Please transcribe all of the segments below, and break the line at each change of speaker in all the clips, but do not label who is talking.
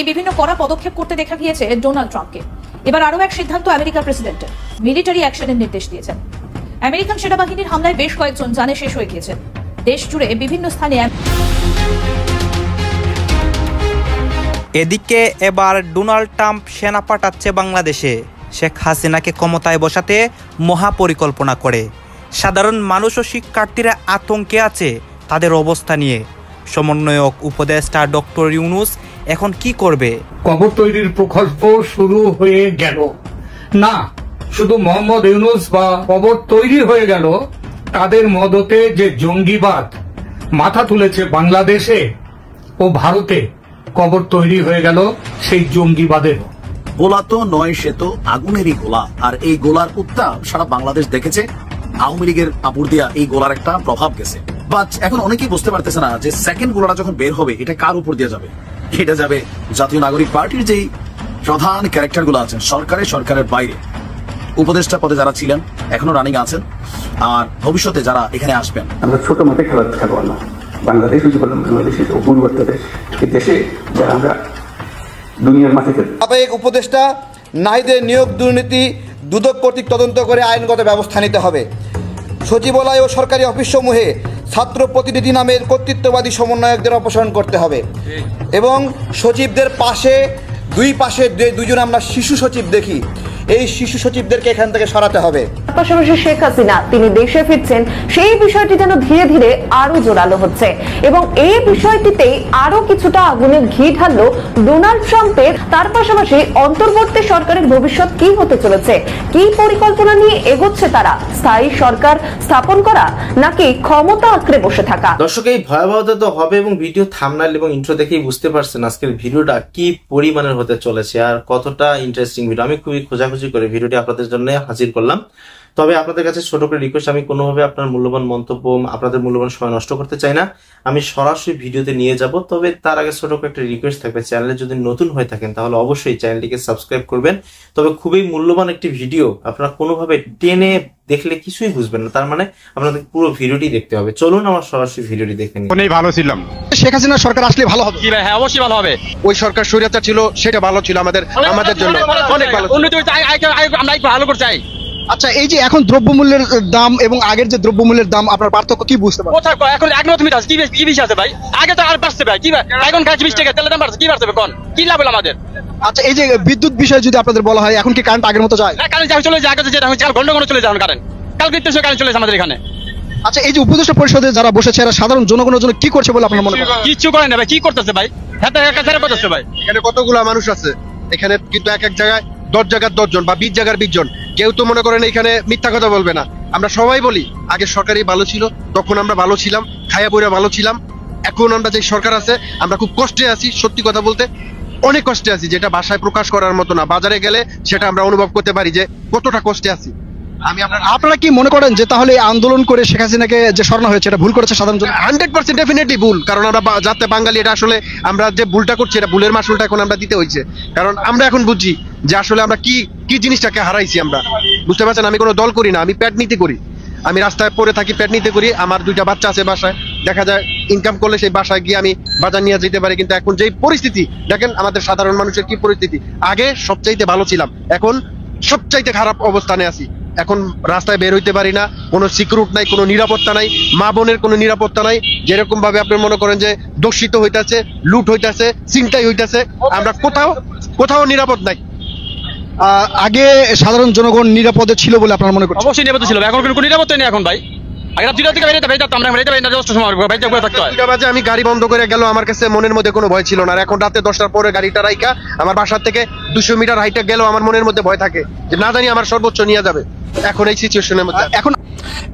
বিভিন্ন কড়া পদক্ষেপ করতে দেখা গিয়েছে ডোনাল্ড ট্রাম্পকে। এবার আরও এক সিদ্ধান্ত আমেরিকার প্রেসিডেন্টের, মিলিটারি অ্যাকশনের নির্দেশ দিয়েছেন। আমেরিকান সেনাবাহিনীর হামলায় বেশ কয়েকজন জানে শেষ হয়ে গিয়েছেন। দেশ জুড়ে বিভিন্ন স্থানে।
এদিকে এবার ডোনাল্ড ট্রাম্প সেনা পাঠাচ্ছে বাংলাদেশে শেখ হাসিনাকে ক্ষমতায় বসাতে মহাপরিকল্পনা করে। সাধারণ মানুষ ও শিক্ষার্থীরা আতঙ্কে আছে তাদের অবস্থা নিয়ে। সমন্বয়ক উপদেষ্টা ডক্টর ইউনূস এখন কি করবে?
কবর তৈরির প্রকল্প শুরু হয়ে গেল না, শুধু মোহাম্মদ ইউনূস বা কবর তৈরি হয়ে গেল, তাদের মদতে যে জঙ্গিবাদ মাথা তুলেছে বাংলাদেশে ও ভারতে, কবর তৈরি হয়ে গেল সেই জঙ্গিবাদের।
গোলা তো নয়, সে তো আগুনেরই গোলা। আর এই গোলার উত্তাপ সারা বাংলাদেশ দেখেছে। আওয়ামী লীগের আপুর দিয়া এই গোলার একটা প্রভাব গেছে। বাট এখন অনেকেই বুঝতে পারতেছে না যে সেকেন্ড গোলাটা যখন বের হবে এটা কার উপর দিয়ে যাবে। এটা যাবে জাতীয় নাগরিক পার্টির যেই প্রধান ক্যারেক্টার গুলো আছেন সরকারের বাইরে, উপদেষ্টা পদে যারা ছিলেন এখনো রানিং আছেন, আর ভবিষ্যতে যারা এখানে আসবেন।
আমরা ছোট মাঠে খেলোয়াড় না, বাংলাদেশ বাংলাদেশের পূর্ববর্তী দেশে যারা আমরা দুনিয়ার মাঠে খেলি।
সাবেক উপদেষ্টা নাহিদের নিয়োগ দুর্নীতি দুদক কর্তৃক তদন্ত করে আইনগত ব্যবস্থা নিতে হবে। সচিবালয় ও সরকারি অফিসসমূহে ছাত্র প্রতিনিধি নামের কর্তৃত্ববাদী সমন্বয়কদের অপসারণ করতে হবে এবং সচিবদের দুই পাশে দুইজন আমরা শিশু সচিব দেখি, এই শিশু সচিবদেরকে এখান থেকে সরাতে হবে।
পাশাপাশি শেখ হাসিনা তিনি দেশে ফিরছেন, সেই বিষয়টি যেন ধীরে ধীরে আরো জোরালো হচ্ছে এবং এই বিষয়টিতে আরো কিছুটা আগুনে ঘি ঢাললো ডোনাল্ড ট্রাম্পের। তার পাশাপাশি অন্তর্বর্তী সরকারের ভবিষ্যৎ কি হতে চলেছে, কি পরিকল্পনা নিয়ে এগোচ্ছে তারা, স্থায়ী সরকার স্থাপন করা নাকি ক্ষমতা আঁকড়ে বসে থাকা।
দর্শক, এই ভয়াবহতা তো হবে এবং ভিডিও থাম্বনেল এবং ইন্ট্রো দেখেই বুঝতে পারছেন আজকের ভিডিওটা কি পরিমাণের হতে চলেছে আর কতটা ইন্টারেস্টিং ভিডিও। আমি খুবই খোঁজাখুঁজি করে ভিডিওটি আপনাদের জন্য হাজির করলাম। তবে আপনাদের কাছে ছোট করে রিকোয়েস্ট, আমি কোনোভাবে আপনার মূল্যবান মন্তব্য, আপনাদের মূল্যবান সময় নষ্ট করতে চাই না। আমি সরাসরি ভিডিওতে নিয়ে যাব। তবে তার আগে ছোট করে একটা রিকোয়েস্ট থাকবে, চ্যানেলে যদি নতুন হয়ে থাকেন তাহলে অবশ্যই চ্যানেলটিকে সাবস্ক্রাইব করবেন। তবে খুবই মূল্যবান একটি ভিডিও, আপনারা কোনোভাবে টেনে দেখলে কিছুই বুঝবেন না, তার মানে আপনাদের পুরো ভিডিওটি দেখতে হবে। চলুন আমার সরাসরি ভিডিওটি দেখে নিই।
অনেক ভালো ছিলাম, শেখ হাসিনা সরকার আসলে ভালো হবে। হ্যাঁ, অবশ্যই ভালো হবে। ওই সরকার স্বৈরাচার ছিল, সেটা ভালো ছিল আমাদের জন্য, অনেক ভালো উন্নতি হয়েছে। আমরা একটু ভালো করে চাই। আচ্ছা, এই যে এখন দ্রব্যমূল্যের দাম এবং আগের যে দ্রব্যমূল্যের দাম, আপনার পার্থক্য কি বুঝতে পারছেন? এখন তুমি কি বেশি আছে ভাই? আগে তো আর বাড়ছে ভাই, কি এখন 20 টাকা তেলের দাম বাড়ছে, কি বাড়ছে কোন কি লাভ হলো আমাদের? আচ্ছা, এই যে বিদ্যুৎ বিষয়ে যদি আপনাদের বলা হয়, এখন কি কারেন্ট আগের মতো যায়? কারেন্ট চলে যায়, আগে যেটা হচ্ছে ঘন্টা ঘন্টা চলে যায় কারেন্ট, কালকে কারেন্ট চলে যায় আমাদের এখানে। আচ্ছা, এই যে উপদেষ্টা পরিষদে যারা বসেছে এরা সাধারণ জনগণের জন্য কি করছে বলে আপনার মনে হয়? কিছু করে না ভাই, কি করতেছে ভাই? ভাই এখানে কতগুলো মানুষ আছে, এখানে কিন্তু এক এক জায়গায় 10 জায়গার 10 জন বা 20 জায়গার 20 জন। কেউ তো মনে করেন এখানে মিথ্যা কথা বলবে না। আমরা সবাই বলি আগে সরকারই ভালো ছিল, তখন আমরা ভালো ছিলাম, খায়া পয়রা ভালো ছিলাম। এখন আমরা যে সরকার আছে আমরা খুব কষ্টে আছি, সত্যি কথা বলতে অনেক কষ্টে আছি, যেটা ভাষায় প্রকাশ করার মতো না। বাজারে গেলে সেটা আমরা অনুভব করতে পারি যে কতটা কষ্টে আছি। আপনারা কি মনে করেন যে তাহলে আন্দোলন করে শেখ হাসিনাকে যে সরানো হয়েছে এটা ভুল করেছে সাধারণ জন? 100% ডেফিনেটলি ভুল। কারণ আমরা যাতে বাঙালি, এটা আসলে আমরা যে ভুলটা করছি এটা ভুলের মাসুলটা এখন আমরা দিতে হয়েছে। কারণ আমরা এখন বুঝছি যে আসলে আমরা কি জিনিসটাকে হারাইছি। আমরা বুঝতে পারছেন, আমি কোনো দল করি না, আমি পেট নিতে করি। আমি রাস্তায় পড়ে থাকি, পেট নিতে করি। আমার 2টা বাচ্চা আছে বাসায়, দেখা যায় ইনকাম করলে সেই বাসায় গিয়ে আমি বাজার নিয়ে যেতে পারি। কিন্তু এখন যেই পরিস্থিতি দেখেন আমাদের সাধারণ মানুষের কি পরিস্থিতি। আগে সবচাইতে ভালো ছিলাম, এখন সবচাইতে খারাপ অবস্থানে আছি। এখন রাস্তায় বের হইতে পারি না, কোনো সিকিউরিটি নাই, কোনো নিরাপত্তা নাই, মা বোনের কোনো নিরাপত্তা নাই। যেরকম ভাবে আপনি মনে করেন যে দর্শিত হইতাছে, লুট হইতাছে, ছিনতাই হইতাছে, আমরা কোথাও নিরাপদ নাই। আগে সাধারণ জনগণ নিরাপদে ছিল বলে আপনারা মনে করেন? অবশ্যই নিরাপদ ছিল, এখন কোনো নিরাপত্তা নেই এখন ভাই। আমি গাড়ি বন্ধ করে গেল, আমার কাছে মনের মধ্যে কোনো ভয় ছিল না। এখন রাতে 10টার পরে গাড়িটা রাইকা আমার বাসার থেকে 200 মিটার হাইটে গেল, আমার মনের মধ্যে ভয় থাকে যে না জানি আমার সর্বোচ্চ নিয়ে যাবে। এখন এই সিচুয়েশনের মধ্যে এখন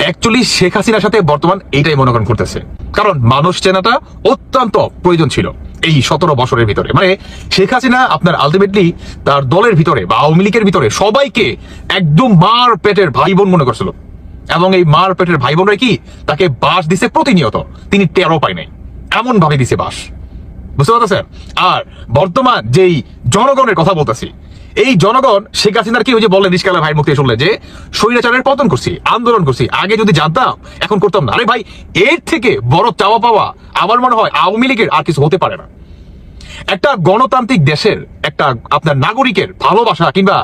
অ্যাকচুয়ালি শেখ হাসিনার সাথে বর্তমান এইটাই মনোনয়ন করতেছে, কারণ মানুষ চেনাটা অত্যন্ত প্রয়োজন ছিল এই 17 বছরের ভিতরে। মানে শেখ হাসিনা আপনার আলটিমেটলি তার দলের ভিতরে বা আওয়ামী লীগের ভিতরে সবাইকে একদম মার পেটের ভাই বোন মনে করছিল, এবং এই মার পেটের ভাই বোনরা কি তাকে বাস দিছে প্রতিনিয়ত, তিনি টেরও পায় নাই, এমন ভাবে দিছে বাস। বুঝতে পারতেছেন? আর বর্তমান যেই জনগণের কথা বলতেছি, এই জনগণ শেখ হাসিনার কি ওই যে বললেন নিষ্কালা ভাই মুক্তি শুনলে যে স্বৈরাচারের পতন করছি, আন্দোলন করছি, আগে যদি জানতাম এখন করতাম না। আরে ভাই, এর থেকে বড় চাওয়া পাওয়া আমার মনে হয় আওয়ামী লীগের আর কিছু হতে পারে না। একটা গণতান্ত্রিক দেশের একটা আপনার নাগরিকের ভালোবাসা কিংবা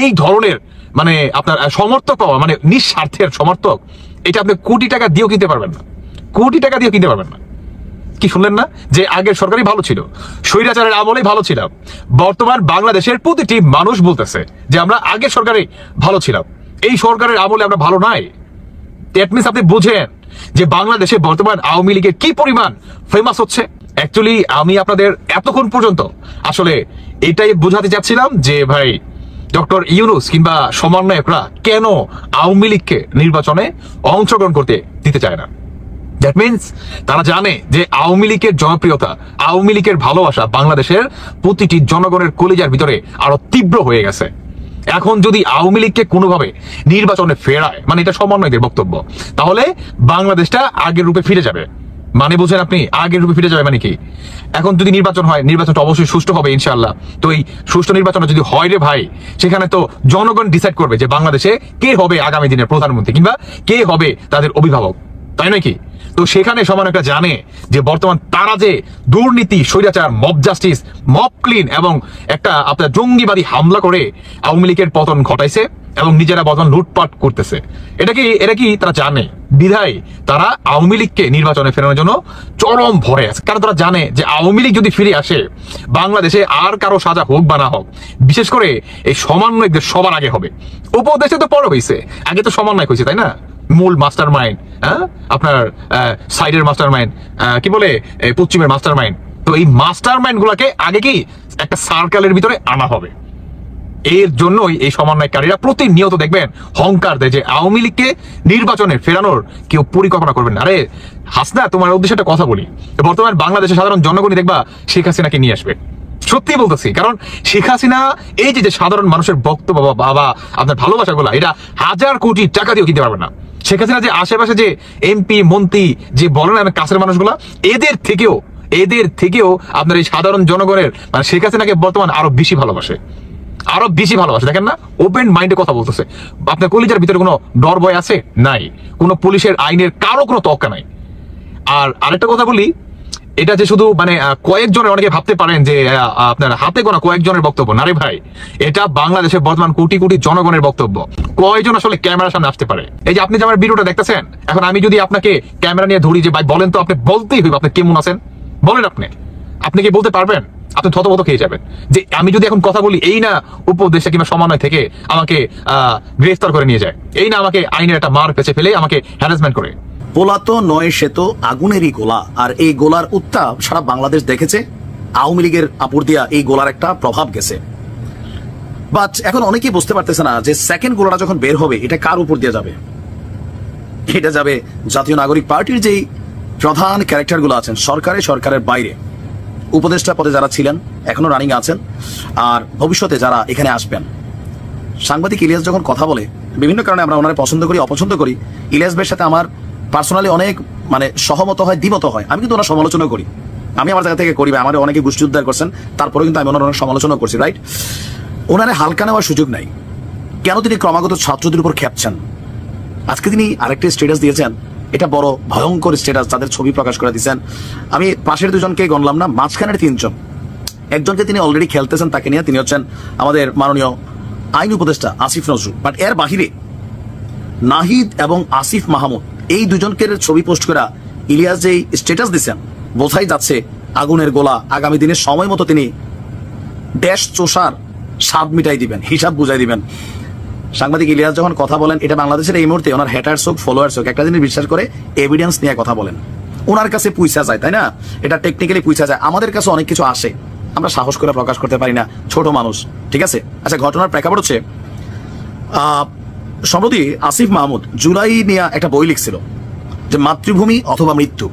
এই ধরনের মানে আপনার সমর্থক পাওয়া মানে নিঃস্বার্থের সমর্থক, এটা আপনি কোটি টাকা দিয়েও কিনতে পারবেন না, কোটি টাকা দিয়েও কিনতে পারবেন না। কি শুনলেন না যে আগের সরকারই ভালো ছিল, স্বৈরাচারের আমলেই ভালো ছিলাম। বর্তমান বাংলাদেশের প্রতিটি মানুষ বলতেছে যে আমরা আগের সরকারেই ভালো ছিলাম, এই সরকারের আমলে আমরা ভালো নাই। দ্যাট মিনস আপনি বুঝেন যে বাংলাদেশে বর্তমান আওয়ামী লীগের কি পরিমাণ ফেমাস হচ্ছে। অ্যাকচুয়ালি আমি আপনাদের এতক্ষণ পর্যন্ত আসলে এটাই বোঝাতে চাচ্ছিলাম যে ভাই ডক্টর ইউনূস কিংবা সমন্বয়করা কেন আওয়ামী লীগকে নির্বাচনে অংশগ্রহণ করতে দিতে চায় না। দ্যাট মিনস তারা জানে যে আওয়ামী লীগের জনপ্রিয়তা, আওয়ামী লীগের ভালোবাসা বাংলাদেশের প্রতিটি জনগণের কলিজার ভিতরে আরো তীব্র হয়ে গেছে। এখন যদি আওয়ামী লীগকে কোনোভাবে নির্বাচনে ফেরায়, মানে এটা সমন্বয়কের বক্তব্য, তাহলে বাংলাদেশটা আগের রূপে ফিরে যাবে। মানে বুঝেন আপনি, আগের রূপে ফিরে যাবে মানে কি? এখন যদি নির্বাচন হয়, নির্বাচনটা অবশ্যই সুষ্ঠু হবে ইনশাআল্লাহ। তো এই সুষ্ঠু নির্বাচন যদি হয় রে ভাই, সেখানে তো জনগণ ডিসাইড করবে যে বাংলাদেশে কে হবে আগামী দিনের প্রধানমন্ত্রী কিংবা কে হবে তাদের অভিভাবক, তাই নয় কি? তো সেখানে সমন্বয়করা জানে যে বর্তমান তারা যে দুর্নীতি, স্বৈরাচার, মব জাস্টিস, মব ক্লিন এবং একটা আপনার জঙ্গিবাদী হামলা করে আওয়ামী লীগের পতন ঘটাইছে এবং নিজেরা বর্তমান লুটপাট করতেছে, এটা কি তারা জানে। বিধায় তারা আওয়ামী লীগকে নির্বাচনে ফেরানোর জন্য চরম ভয়ে আছে। কারণ তারা জানে যে আওয়ামী লীগ যদি ফিরে আসে, বাংলাদেশে আর কারো সাজা হোক বা না হোক, বিশেষ করে এই সমন্বয়কদের সবার আগে হবে। উপদেশে তো পরে হয়েছে, আগে তো সমন্বয়ক হয়েছে, তাই না? মূল মাস্টার মাইন্ড, আপনার সাইডের মাস্টার মাইন্ড, কি বলে পশ্চিমের মাস্টার মাইন্ড। তো এই মাস্টার মাইন্ড গুলাকে আগে কি একটা সার্কেলের ভিতরে আনা হবে। এর জন্যই এই সমন্বয়কারীরা প্রতিনিয়ত দেখবেন হংকার দেয় যে আওয়ামী লীগকে নির্বাচনে ফেরানোর কেউ পরিকল্পনা করবেন না। আরে হাসনা, তোমার উদ্দেশ্যে একটা কথা বলি, বর্তমান বাংলাদেশের সাধারণ জনগণই দেখবা শেখ হাসিনাকে নিয়ে আসবে। সত্যি বলতেছি, কারণ শেখ হাসিনা এই যে সাধারণ মানুষের বক্তব্য বা আপনার ভালোবাসাগুলো, এটা 1000 কোটি টাকা দিয়েও কিনতে পারবে না। শেখ হাসিনা যে আশেপাশে যে এমপি মন্ত্রী যে বলেন আমি কাছের মানুষগুলা, এদের থেকেও আপনার এই সাধারণ জনগণের মানে শেখ হাসিনাকে বর্তমান আরো বেশি ভালোবাসে। দেখেন না, ওপেন মাইন্ডে কথা বলতেছে। আপনার কলিজার ভিতরে কোনো ডর ভয় আছে? নাই। কোনো পুলিশের আইনের কারো কোনো তক্কা নাই। আর আরেকটা কথা বলি, এটা যে শুধু মানে কয়েকজনের, অনেকে ভাবতে পারেন যে আপনার হাতে গোনা কয়েকজনের বক্তব্য, না রে ভাই, এটা বাংলাদেশের বর্তমান কোটি কোটি জনগণের বক্তব্য। কয়জন আসলে ক্যামেরার সামনে আসতে পারে? এই যে আপনি যে আমার ভিডিওটা দেখতেছেন, এখন আমি যদি আপনাকে ক্যামেরা নিয়ে ধরি যে ভাই বলেন তো, আপনি বলতেই হইব আপনি কেমন আছেন, বলেন আপনি কি বলতে পারবেন? আপনি থতমত খেয়ে যাবেন যে আমি যদি এখন কথা বলি, এই না উপদেশে কিংবা সমন্বয় থেকে আমাকে গ্রেফতার করে নিয়ে যায়, এই না আমাকে আইনের একটা মার পেছে ফেলে আমাকে হ্যারাসমেন্ট করে।
পোলা তো নয়, সে তো আগুনেরই গোলা। আর এই গোলার উত্তাপ সারা বাংলাদেশ দেখেছে। আওয়ামী লীগের আপুর দিয়া এই গোলার একটা প্রভাব গেছে। বাট এখন অনেকেই বুঝতে পারতেছে না যে সেকেন্ড গোলাটা যখন বের হবে, এটা কার উপর দিয়ে যাবে? এটা যাবে জাতীয় নাগরিক পার্টির যেই প্রধান ক্যারেক্টারগুলো আছেন সরকারের বাইরে, উপদেষ্টা পদে যারা ছিলেন, এখনো রানিং আছেন, আর ভবিষ্যতে যারা এখানে আসবেন। সাংবাদিক ইলিয়াস যখন কথা বলে, বিভিন্ন কারণে আমরা ওনারে পছন্দ করি অপছন্দ করি, ইলিয়াস ভাইয়ের সাথে আমার পার্সোনালি অনেক মানে সহমত হয়, দ্বিমত হয়। আমি কিন্তু ওনার সমালোচনা করি, আমি আমার জায়গা থেকে করি, আমাদের অনেকে গোষ্ঠী উদ্ধার করছেন, তারপরে কিন্তু আমি ওনার অনেক সমালোচনা করছি, রাইট? ওনারে হালকা নেওয়ার সুযোগ নাই। কেন তিনি ক্রমাগত ছাত্রদের উপর খেপছেন? আজকে তিনি আরেকটা স্ট্যাটাস দিয়েছেন, এটা বড় ভয়ঙ্কর স্ট্যাটাস, তাদের ছবি প্রকাশ করে দিয়েছেন। আমি পাশের দুজনকে গণলাম না, মাঝখানের 3 জন, একজনকে তিনি অলরেডি খেলতেছেন, তাকে নিয়ে, তিনি হচ্ছেন আমাদের মাননীয় আইন উপদেষ্টা আসিফ নজরুল। বাট এর বাহিরে নাহিদ এবং আসিফ মাহমুদ, এই দুজনকে ছবি পোস্ট করা ইলিয়াস যে স্ট্যাটাস দিচ্ছেন, বোঝাই যাচ্ছে আগুনের গোলা। আগামী দিনে সময় মতো তিনি দেশ চোষার স্বাদ মিটাই দিবেন, হিসাব বুঝাই দিবেন। সাংবাদিক ইলিয়াস যখন কথা বলেন, এটা বাংলাদেশের এই মুহূর্তে ওনার হ্যাটার্স হোক ফলোয়ার্স হোক, একটা জিনিস বিশ্বাস করে এভিডেন্স নিয়ে কথা বলেন। ওনার কাছে পয়সা যায়, তাই না? এটা টেকনিক্যালি পয়সা যায়। আমাদের কাছে অনেক কিছু আসে, আমরা সাহস করে প্রকাশ করতে পারি না, ছোট মানুষ, ঠিক আছে? আচ্ছা, ঘটনার প্রেক্ষাপট হচ্ছে সম্প্রতি আসিফ মাহমুদ জুলাই নিয়ে একটা বই লিখছিল যে মাতৃভূমি অথবা মৃত্যু।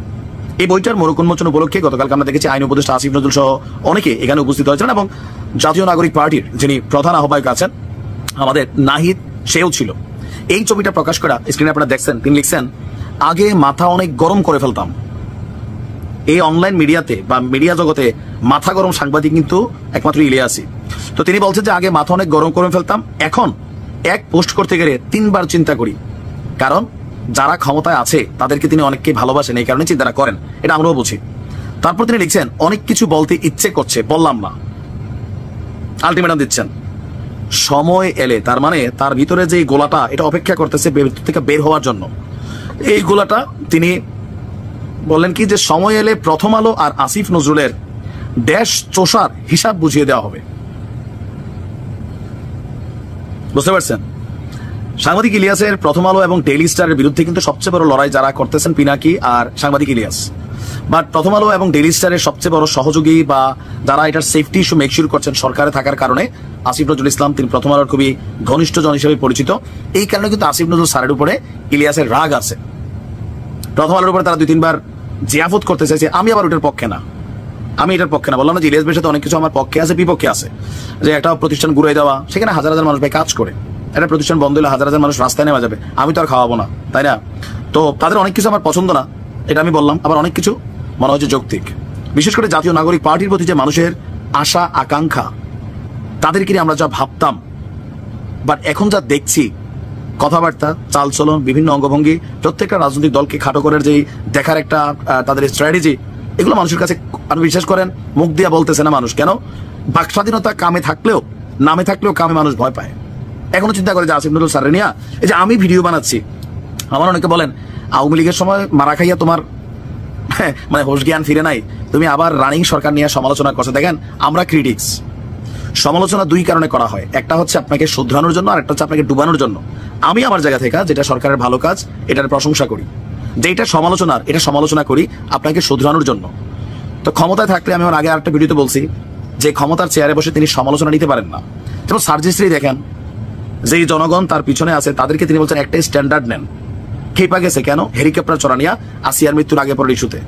এই বইটার মোড়ক উন্মোচন উপলক্ষে গতকালকে আমরা দেখেছি আইন উপদেষ্টা আসিফ নজরুল সহ অনেকে এখানে উপস্থিত হয়েছিলেন, এবং জাতীয় নাগরিক পার্টির যিনি প্রধান আহ্বায়ক আছেন আমাদের নাহিদ, সেও ছিল। এই ছবিটা প্রকাশ করা স্ক্রিনে আপনারা দেখছেন, তিনি লিখছেন, আগে মাথা অনেক গরম করে ফেলতাম। এই অনলাইন মিডিয়াতে বা মিডিয়া জগতে মাথা গরম সাংবাদিক কিন্তু একমাত্র ইলিয়াসই। তো তিনি বলছেন যে আগে মাথা অনেক গরম করে ফেলতাম, এখন এক পোস্ট করতে গেলে 3 বার চিন্তা করি, কারণ যারা ক্ষমতায় আছে তাদেরকে তিনি অনেককে ভালোবাসেন, এই কারণে চিন্তা করেন। এটা আমরাও বুঝি। তারপর তিনি লিখছেন অনেক কিছু বলতে ইচ্ছে করছে, বললাম না, আলটিমেটাম দিচ্ছেন। সময় এলে, তার মানে তার ভিতরে যে গোলাটা এটা অপেক্ষা করতেছে ভিতর থেকে বের হওয়ার জন্য। এই গোলাটা তিনি বললেন কি যে সময় এলে প্রথম আলো আর আসিফ নজরুলের ড্যাশ চোষার হিসাব বুঝিয়ে দেওয়া হবে। বুঝতে পারছেন? সাংবাদিক ইলিয়াসের প্রথম আলো এবং ডেইলি স্টারের বিরুদ্ধে কিন্তু সবচেয়ে বড় লড়াই যারা করতেছেন পিনাকি আর সাংবাদিক ইলিয়াস। বাট প্রথম আলো এবং ডেইলি স্টারের সবচেয়ে বড় সহযোগী বা যারা এটার সেফটি ইস্যু মেকশিওর করছেন সরকারে থাকার কারণে আসিফ নজরুল ইসলাম, তিনি প্রথম আলোর খুবই ঘনিষ্ঠ জন হিসেবে পরিচিত। এই কারণে কিন্তু আসিফ নজরুল স্যারের উপরে ইলিয়াসের রাগ আছে। প্রথম আলোর উপরে তারা 2-3 বার জিয়াফত করতে চাইছে। আমি আবার ওটার পক্ষে না, আমি এটার পক্ষে না। বললাম না যে ইলিয়াস ভাইয়ের সাথে অনেক কিছু আমার পক্ষে আছে, বিপক্ষে আছে। যে একটা প্রতিষ্ঠান ঘুরে দেওয়া, সেখানে হাজার হাজার মানুষ ভাই কাজ করে, একটা প্রতিষ্ঠান বন্ধ হলে হাজার হাজার মানুষ রাস্তায় নেওয়া যাবে, আমি তো আর খাওয়াবো না, তাই না? তো তাদের অনেক কিছু আমার পছন্দ না, এটা আমি বললাম। আবার অনেক কিছু মনে হচ্ছে যৌক্তিক। বিশেষ করে জাতীয় নাগরিক পার্টির প্রতি যে মানুষের আশা আকাঙ্ক্ষা, তাদেরকে আমরা যা ভাবতাম, বাট এখন যা দেখছি কথাবার্তা, চালচলন, বিভিন্ন অঙ্গভঙ্গি, প্রত্যেকটা রাজনৈতিক দলকে খাটো করে যে দেখার একটা তাদের স্ট্র্যাটেজি, এগুলো মানুষের কাছে আপনি বিশ্বাস করেন মুখ দিয়া বলতেছে না মানুষ। কেন? বাক স্বাধীনতা কামে থাকলেও নামে থাকলেও কামে মানুষ ভয় পায়। এখনো চিন্তা করে যে আসিফ নজরুল স্যারের নিয়ে এই যে আমি ভিডিও বানাচ্ছি, আমার অনেকে বলেন আওয়ামী লীগের সময় মারা খাইয়া তোমার মানে হোশ জ্ঞান ফিরে নাই, তুমি আবার রানিং সরকার নিয়ে সমালোচনা করছো। দেখেন, আমরা ক্রিটিক্স, সমালোচনা 2 কারণে করা হয়। একটা হচ্ছে আপনাকে শুধরানোর জন্য, আর একটা হচ্ছে আপনাকে ডুবানোর জন্য। আমি আমার জায়গা থেকে যেটা সরকারের ভালো কাজ, এটার প্রশংসা করি। যেটা সমালোচনার, এটা সমালোচনা করি আপনাকে শুধরানোর জন্য। তো ক্ষমতায় থাকলে, আমি আমার আগে আরেকটা ভিডিওতে বলছি যে ক্ষমতার চেয়ারে বসে তিনি সমালোচনা নিতে পারেন না। যেমন সার্জিস্ট্রি দেখেন, যেই জনগণ তার পিছনে আছে তাদেরকে তিনি বলছেন একটাই স্ট্যান্ডার্ড নেন। খেপা গেছে কেন? হেলিকপ্টার চড়া নিয়া আসিয়ার মৃত্যুর আগে পরে ইস্যুতে।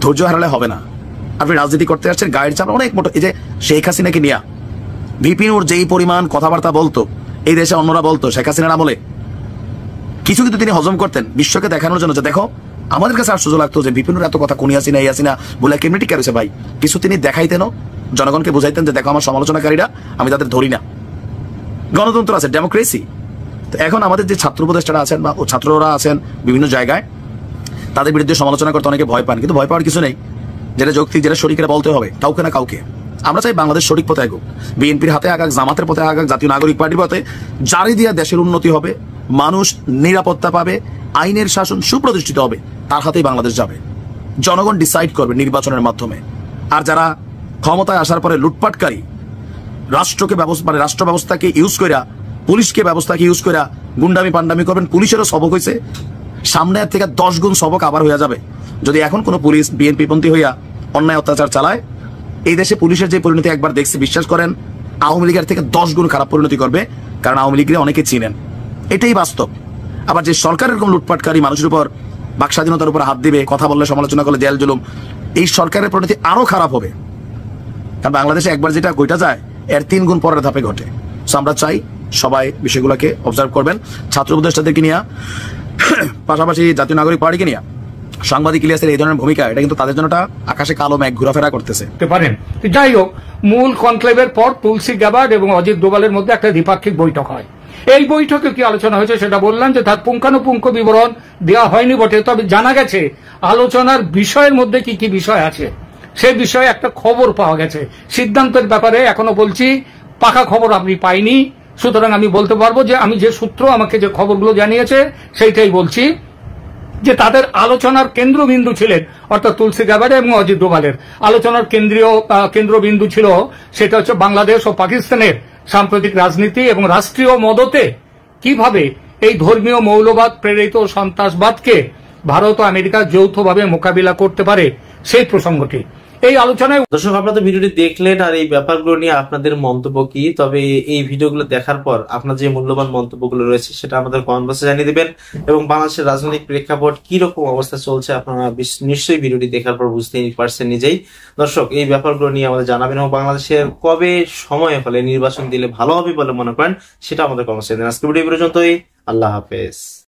ধৈর্য হারালে হবে না। আপনি রাজনীতি করতে আসছেন, গায়ের চাপ অনেক মোটো। এই যে শেখ হাসিনাকে নিয়া ভিপিনুর যেই পরিমাণ কথাবার্তা বলতো, এই দেশে অন্যরা বলতো শেখ হাসিনার আমলে, কিছু কিন্তু তিনি হজম করতেন বিশ্বকে দেখানোর জন্য যে দেখো। আমাদের কাছে আশ্চর্য লাগতো যে ভিপিনুর এত কথা কোনি আসিনা এই আসিনা বলে কেমনি টিকা রয়েছে ভাই। কিছু তিনি দেখাইতেন, জনগণকে বুঝাইতেন যে দেখো আমার সমালোচনাকারীরা, আমি তাদের ধরি না। গণতন্ত্র আছে, ডেমোক্রেসি। তো এখন আমাদের যে ছাত্র উপদেষ্টারা আছেন বা ছাত্ররা আছেন বিভিন্ন জায়গায়, তাদের বিরুদ্ধে সমালোচনা করতে অনেকে ভয় পান। কিন্তু ভয় পাওয়ার কিছু নেই, যেটা যৌক্তিক, যেটা শরিকেরা বলতে হবে কাউকে না কাউকে। আমরা চাই বাংলাদেশ সঠিক পথে আগুক, বিএনপির হাতে আগাক, জামাতের পথে আগাক, জাতীয় নাগরিক পার্টির পথে। জারি দিয়া দেশের উন্নতি হবে, মানুষ নিরাপত্তা পাবে, আইনের শাসন সুপ্রতিষ্ঠিত হবে, তার হাতেই বাংলাদেশ যাবে। জনগণ ডিসাইড করবে নির্বাচনের মাধ্যমে। আর যারা ক্ষমতায় আসার পরে লুটপাটকারী, রাষ্ট্রকে মানে রাষ্ট্র ব্যবস্থাকে ইউজ করা, পুলিশকে ব্যবস্থাকে ইউজ করা গুন্ডামি পান্ডামি করবেন, পুলিশেরও সবক হয়েছে, সামনে থেকে 10 গুণ সবক আবার হয়ে যাবে যদি এখন কোনো পুলিশ বিএনপি পন্থী হইয়া অন্যায় অত্যাচার চালায়। এই দেশে পুলিশের যে পরিণতি একবার দেখছি, বিশ্বাস করেন আওয়ামী লীগের থেকে 10 গুণ খারাপ পরিণতি করবে, কারণ আওয়ামী লীগের অনেকে চিনেন, এটাই বাস্তব। আবার যে সরকারের এরকম লুটপাটকারী, মানুষের উপর বাক স্বাধীনতার উপর হাত দিবে, কথা বললে সমালোচনা করলে দেয়াল জুলুম, এই সরকারের পরিণতি আরো খারাপ হবে। কারণ বাংলাদেশে একবার যেটা ঘটা যায় এর 3 গুণ পরের ধাপে ঘটে। সো আমরা চাই সবাই বিষয়গুলোকে অবজার্ভ করবেন, ছাত্র উপদেষ্টাদেরকে নিয়ে, পাশাপাশি জাতীয় নাগরিক পার্টিকে নিয়ে। সাংবাদিক ইলিয়াসের এই ধরনের ভূমিকা, এটা কিন্তু তাদের জন্য আকাশে কালো মেঘ ঘোরাফেরা করতেছে
পারেন। যাই হোক, মূল কনক্লেভের পর তুলসী গ্যাবার্ড এবং অজিত ডোভালের মধ্যে একটা দ্বিপাক্ষিক বৈঠক হয়। এই বৈঠকে কি আলোচনা হয়েছে সেটা বললাম যে তার পুঙ্খানুপুঙ্খ বিবরণ দেওয়া হয়নি বটে, তবে জানা গেছে আলোচনার বিষয়ের মধ্যে কি কি বিষয় আছে সে বিষয়ে একটা খবর পাওয়া গেছে। সিদ্ধান্তের ব্যাপারে এখনো বলছি পাকা খবর আমি পাইনি, সুতরাং আমি বলতে পারবো যে আমি যে সূত্র আমাকে যে খবরগুলো জানিয়েছে সেইটাই বলছি, যে তাদের আলোচনার কেন্দ্রবিন্দু ছিলেন অর্থাৎ তুলসী গ্যাবার্ড এবং অজিত ডোভালের আলোচনার কেন্দ্রবিন্দু ছিল সেটা হচ্ছে বাংলাদেশ ও পাকিস্তানের সাম্প্রতিক রাজনীতি এবং রাষ্ট্রীয় মদতে কিভাবে এই ধর্মীয় মৌলবাদ প্রেরিত সন্ত্রাসবাদকে ভারত ও আমেরিকা যৌথভাবে মোকাবিলা করতে পারে সেই প্রসঙ্গটি এই আলোচনায়।
দর্শক, আপনারা তো ভিডিওটি দেখলেন, আর এই ব্যাপারগুলো নিয়ে আপনাদের মন্তব্য কি? তবে এই ভিডিওগুলো দেখার পর আপনার যে মূল্যবান মন্তব্যগুলো রয়েছে সেটা আমাদের কমেন্ট বক্সে জানিয়ে দিবেন, এবং বাংলাদেশের রাজনৈতিক প্রেক্ষাপট কি রকম অবস্থা চলছে আপনারা নিশ্চয়ই ভিডিওটি দেখার পর বুঝতেই পারছেন নিজেই। দর্শক, এই ব্যাপারগুলো নিয়ে আমাদের জানাবেন, এবং বাংলাদেশের কবে সময় হলে নির্বাচন দিলে ভালো হবে বলে মনে করেন সেটা আমাদের কমেন্ট বক্সে জানাবেন। আজকে ভিডিও পর্যন্তই, আল্লাহ হাফেজ।